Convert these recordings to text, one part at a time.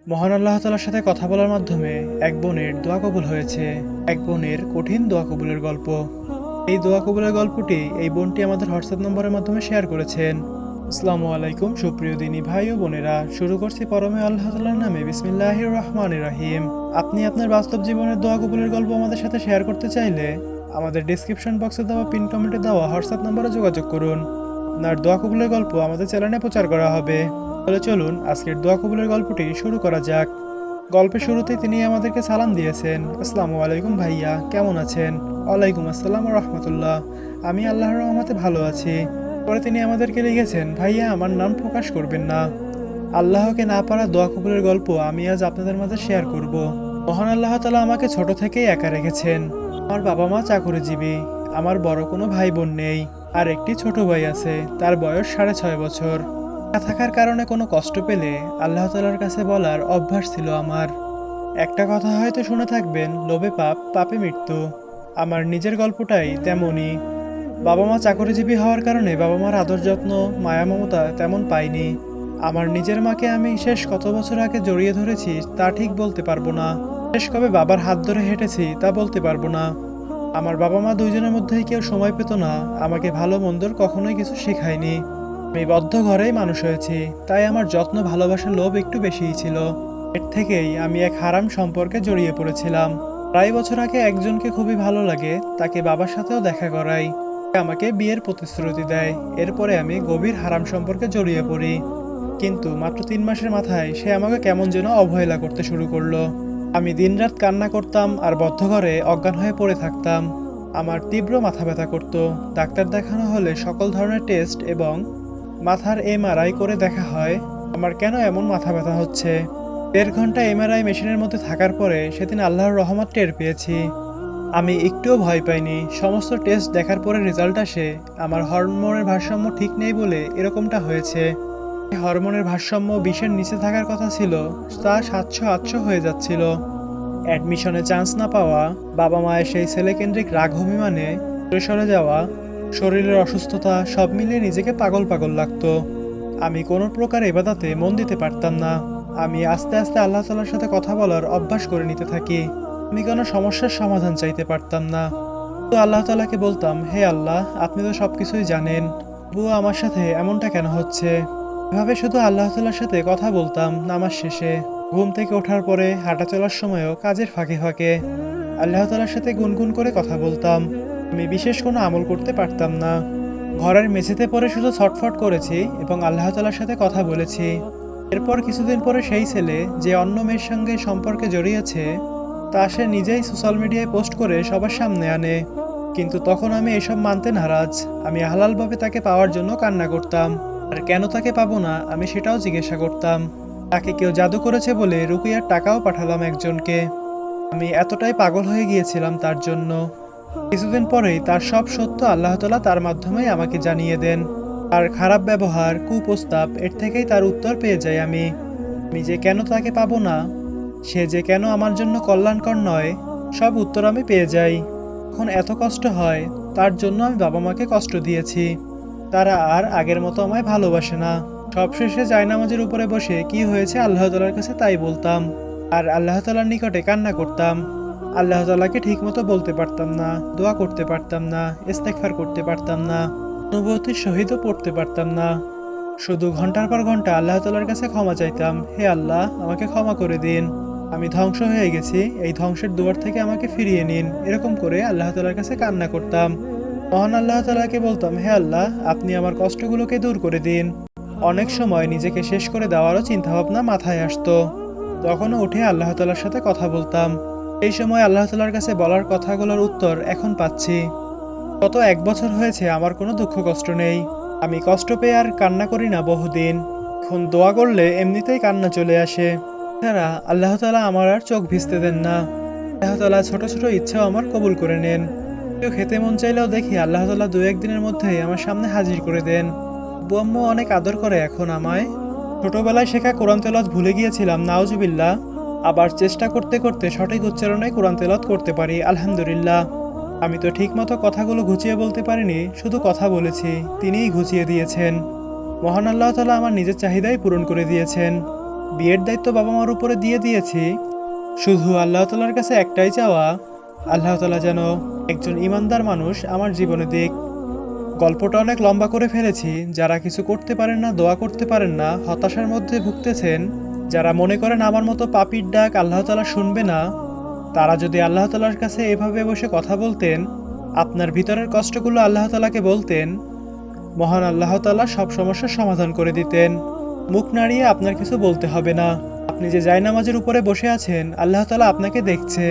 মহান আল্লাহ তাআলার সাথে কথা বলার মাধ্যমে এক বোনের দোয়া কবুল হয়েছে। এক বোনের কঠিন দোয়া কবুলের গল্প। এই দোয়া কবুলের গল্পটি এই বোনটি আমাদের হোয়াটসঅ্যাপ নম্বরের মাধ্যমে শেয়ার করেছেন। আসসালামু আলাইকুম সুপ্রিয় দিনী ভাই ও বোনেরা, শুরু করছি পরমে আল্লাহ তাআলার নামে বিসমিল্লাহির রহমানির রহিম। আপনি আপনার বাস্তব জীবনের দোয়া কবুলের গল্প আমাদের সাথে শেয়ার করতে চাইলে আমাদের ডেসক্রিপশন বক্সে দেওয়া পিন কমেন্টে দেওয়া হোয়াটসঅ্যাপ নম্বরে যোগাযোগ করুন। আপনার দোয়া কবুলের গল্প আমাদের চ্যানেলে প্রচার করা হবে। তাহলে চলুন আজকের দোয়া কবুলের গল্পটি শুরু করা যাক। গল্পের শুরুতেই তিনি আমাদেরকে সালাম দিয়েছেন, আসসালামু আলাইকুম ভাইয়া, কেমন আছেন? ওয়ালাইকুম আসসালাম রহমতুল্লাহ, আমি আল্লাহর রহমতে ভালো আছি। পরে তিনি আমাদেরকে লিখেছেন, ভাইয়া আমার নাম প্রকাশ করবেন না। আল্লাহকে না পারা দোয়া কবুলের গল্প আমি আজ আপনাদের মাঝে শেয়ার করব। মহান আল্লাহ তাআলা আমাকে ছোট থেকেই একা রেখেছেন। আমার বাবা মা চাকরিজীবী। আমার বড় কোনো ভাই বোন নেই। আর একটি ছোট ভাই আছে, তার বয়স 6.5 বছর। একা থাকার কারণে কোনো কষ্ট পেলে আল্লাহ তাআলার কাছে বলার অভ্যাস ছিল আমার। একটা কথা হয়তো শুনে থাকবেন, লোভে পাপ, পাপে মৃত্যু। আমার নিজের গল্পটাই তেমনই। বাবা মা চাকরিজীবী হওয়ার কারণে বাবা মার আদর যত্ন, মায়া মমতা তেমন পাইনি। আমার নিজের মাকে আমি শেষ কত বছর আগে জড়িয়ে ধরেছি তা ঠিক বলতে পারবো না। শেষ কবে বাবার হাত ধরে হেঁটেছি তা বলতে পারবো না। আমার বাবা মা দুইজনের মধ্যেই কেউ সময় পেত না, আমাকে ভালো মন্দর কখনোই কিছু শেখায়নি। আমি বদ্ধ ঘরেই মানুষ হয়েছি, তাই আমার যত্ন ভালোবাসার লোভ একটু বেশিই ছিল। এর থেকেই আমি এক হারাম সম্পর্কে জড়িয়ে পড়েছিলাম। 2.5 বছর আগে একজনকে খুবই ভালো লাগে, তাকে বাবার সাথেও দেখা করাই। সে আমাকে বিয়ের প্রতিশ্রুতি দেয়। এরপরে আমি গভীর হারাম সম্পর্কে জড়িয়ে পড়ি। কিন্তু মাত্র 3 মাসের মাথায় সে আমাকে কেমন যেন অবহেলা করতে শুরু করলো। আমি দিনরাত কান্না করতাম আর বদ্ধ ঘরে অজ্ঞান হয়ে পড়ে থাকতাম। আমার তীব্র মাথা ব্যথা করত। ডাক্তার দেখানো হলে সকল ধরনের টেস্ট এবং মাথার এমআরআই করে দেখা হয় আমার কেন এমন মাথা ব্যথা হচ্ছে। 1.5 ঘন্টা এমআরআই মেশিনের মধ্যে থাকার পরে সেদিন আল্লাহর রহমত টের পেয়েছি। আমি একটুও ভয় পাইনি। সমস্ত টেস্ট দেখার পরে রেজাল্ট আসে আমার হরমোনের ভারসাম্য ঠিক নেই বলে এরকমটা হয়েছে। এই হরমোনের ভারসাম্য 20-এর নিচে থাকার কথা ছিল, তা 700-800 হয়ে যাচ্ছিল। অ্যাডমিশনে চান্স না পাওয়া, বাবা মায়ের সেই ছেলেকেন্দ্রিক রাগ অভিমানে দূরে সরে যাওয়া, শরীরের অসুস্থতা সব মিলিয়ে নিজেকে পাগল পাগল লাগতো। আমি কোনো প্রকার ইবাদতে মন দিতে পারতাম না। আমি আস্তে আস্তে আল্লাহ তাআলার সাথে কথা বলার অভ্যাস করে নিতে থাকি। আমি কোনো সমস্যার সমাধান চাইতে পারতাম না। তো আল্লাহ তাআলাকে বলতাম, হে আল্লাহ, আপনি তো সবকিছুই জানেন, তবুও আমার সাথে এমনটা কেন হচ্ছে? এভাবে শুধু আল্লাহ তাআলার সাথে কথা বলতাম নামাজ শেষে, ঘুম থেকে ওঠার পরে, হাঁটা চলার সময়ও, কাজের ফাঁকে ফাঁকে আল্লাহ তাআলার সাথে গুনগুন করে কথা বলতাম। আমি বিশেষ কোনো আমল করতে পারতাম না। ঘরের মেঝেতে পড়ে শুধু ছটফট করেছি এবং আল্লাহ তাআলার সাথে কথা বলেছি। এরপর কিছুদিন পরে সেই ছেলে যে অন্য মেয়ের সঙ্গে সম্পর্কে জড়িয়েছে তা সে নিজেই সোশ্যাল মিডিয়ায় পোস্ট করে সবার সামনে আনে। কিন্তু তখন আমি এসব মানতে নারাজ। আমি হালালভাবে তাকে পাওয়ার জন্য কান্না করতাম। আর কেন তাকে পাবো না আমি সেটাও জিজ্ঞাসা করতাম। তাকে কেউ জাদু করেছে বলে রুকিয়ার টাকাও পাঠালাম একজনকে। আমি এতটাই পাগল হয়ে গিয়েছিলাম তার জন্য। কিছুদিন পরেই তার সব সত্য আল্লাহ তাআলা তার মাধ্যমেই আমাকে জানিয়ে দেন। আর খারাপ ব্যবহার, কুপ্রস্তাব, এর থেকেই তার উত্তর পেয়ে যাই আমি। আমি যে কেন তাকে পাবো না, সে যে কেন আমার জন্য কল্যাণকর নয়, সব উত্তর আমি পেয়ে যাই। এখন এত কষ্ট হয়, তার জন্য আমি বাবা মাকে কষ্ট দিয়েছি। তারা আর আগের মতো আমায় ভালোবাসে না। সবশেষে জায়নামাজের উপরে বসে কি হয়েছে আল্লাহ তাআলার কাছে তাই বলতাম। আর আল্লাহ তাআলার নিকটে কান্না করতাম। আল্লাহ তাআলাকে ঠিকমতো বলতে পারতাম না, দোয়া করতে পারতাম না, ইস্তেগফার করতে পারতাম না, অনুভূতির সহিতও পড়তে পারতাম না। শুধু ঘন্টার পর ঘন্টা আল্লাহ তাআলার কাছে ক্ষমা চাইতাম, হে আল্লাহ, আমাকে ক্ষমা করে দিন। আমি ধ্বংস হয়ে গেছি, এই ধ্বংসের দুয়ার থেকে আমাকে ফিরিয়ে নিন। এরকম করে আল্লাহ তাআলার কাছে কান্না করতাম। মহান আল্লাহ তাআলাকে বলতাম, হে আল্লাহ, আপনি আমার কষ্টগুলোকে দূর করে দিন। অনেক সময় নিজেকে শেষ করে দেওয়ারও চিন্তাভাবনা মাথায় আসতো। তখনও উঠে আল্লাহ তাআলার সাথে কথা বলতাম। এই সময় আল্লাহ তাআলার কাছে বলার কথাগুলোর উত্তর এখন পাচ্ছি। গত 1 বছর হয়েছে আমার কোনো দুঃখ কষ্ট নেই। আমি কষ্ট পেয়ে আর কান্না করি না বহুদিন। এখন দোয়া করলে এমনিতেই কান্না চলে আসে। এছাড়া আল্লাহ তাআলা আমার আর চোখ ভিজতে দেন না। আল্লাহ তাআলা ছোট ছোট ইচ্ছাও আমার কবুল করে নেন। কেউ খেতে মন চাইলেও দেখি আল্লাহ তাআলা 2-1 দিনের মধ্যেই আমার সামনে হাজির করে দেন। আব্বু আম্মু অনেক আদর করে এখন আমায়। ছোটবেলায় শেখা কোরআন তেলাওয়াত ভুলে গিয়েছিলাম, নাউজুবিল্লাহ। আবার চেষ্টা করতে করতে সঠিক উচ্চারণে কোরআন তেলাওয়াত করতে পারি, আলহামদুলিল্লাহ। আমি তো ঠিকমতো কথাগুলো গুছিয়ে বলতে পারিনি, শুধু কথা বলেছি, তিনিই গুছিয়ে দিয়েছেন। মহান আল্লাহ তাআলা আমার নিজের চাহিদাই পূরণ করে দিয়েছেন। বিয়ের দায়িত্ব বাবা মার উপরে দিয়ে দিয়েছি, শুধু আল্লাহ তাআলার কাছে একটাই চাওয়া, আল্লাহ তাআলা যেন একজন ইমানদার মানুষ আমার জীবনে দিক। গল্পটা অনেক লম্বা করে ফেলেছি। যারা কিছু করতে পারেন না, দোয়া করতে পারেন না, হতাশার মধ্যে ভুগতেছেন, যারা মনে করেন আমার মতো পাপীর ডাক আল্লাহ তাআলা শুনবে না, তারা যদি আল্লাহ তাআলার কাছে এভাবে বসে কথা বলতেন, আপনার ভিতরের কষ্টগুলো আল্লাহ তাআলাকে বলতেন, মহান আল্লাহ তাআলা সব সমস্যার সমাধান করে দিতেন। মুখ নাড়িয়ে আপনার কিছু বলতে হবে না। আপনি যে জায়নামাজের উপরে বসে আছেন, আল্লাহ তাআলা আপনাকে দেখছে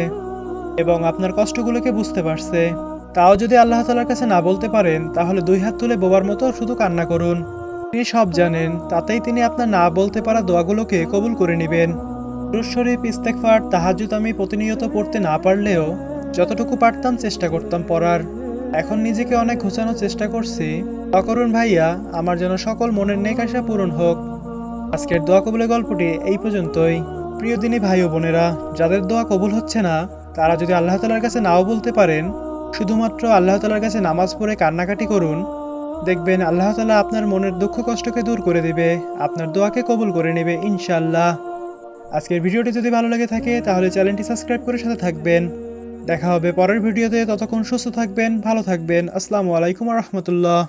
এবং আপনার কষ্টগুলোকে বুঝতে পারছে। তাও যদি আল্লাহ তাআলার কাছে না বলতে পারেন, তাহলে দুই হাত তুলে বোবার মতো শুধু কান্না করুন। তিনি সব জানেন, তাতেই তিনি আপনার না বলতে পারা দোয়াগুলোকে কবুল করে নেবেন। দুরূদ শরীফ, ইস্তেগফার, তাহাজ্জুদ আমি প্রতিনিয়ত পড়তে না পারলেও যতটুকু পারতাম চেষ্টা করতাম পড়ার। এখন নিজেকে অনেক ঘোচানোর চেষ্টা করছি। দোয়া করুন ভাইয়া, আমার যেন সকল মনের নেক আশা পূরণ হোক। আজকের দোয়া কবুলের গল্পটি এই পর্যন্তই। প্রিয় দিনী ভাই ও বোনেরা, যাদের দোয়া কবুল হচ্ছে না, তারা যদি আল্লাহ তাআলার কাছে নাও বলতে পারেন, শুধুমাত্র আল্লাহ তাআলার কাছে নামাজ পড়ে কান্নাকাটি করুন, দেখবেন আল্লাহ তাআলা আপনার মনের দুঃখ কষ্টকে দূর করে দিবে, আপনার দোয়াকে কবুল করে নেবে ইনশাআল্লাহ। আজকের ভিডিওটি যদি ভালো লেগে থাকে তাহলে চ্যানেলটি সাবস্ক্রাইব করে সাথে থাকবেন। দেখা হবে পরের ভিডিওতে, ততক্ষণ সুস্থ থাকবেন, ভালো থাকবেন। আসসালামু আলাইকুম ওয়া রাহমাতুল্লাহ।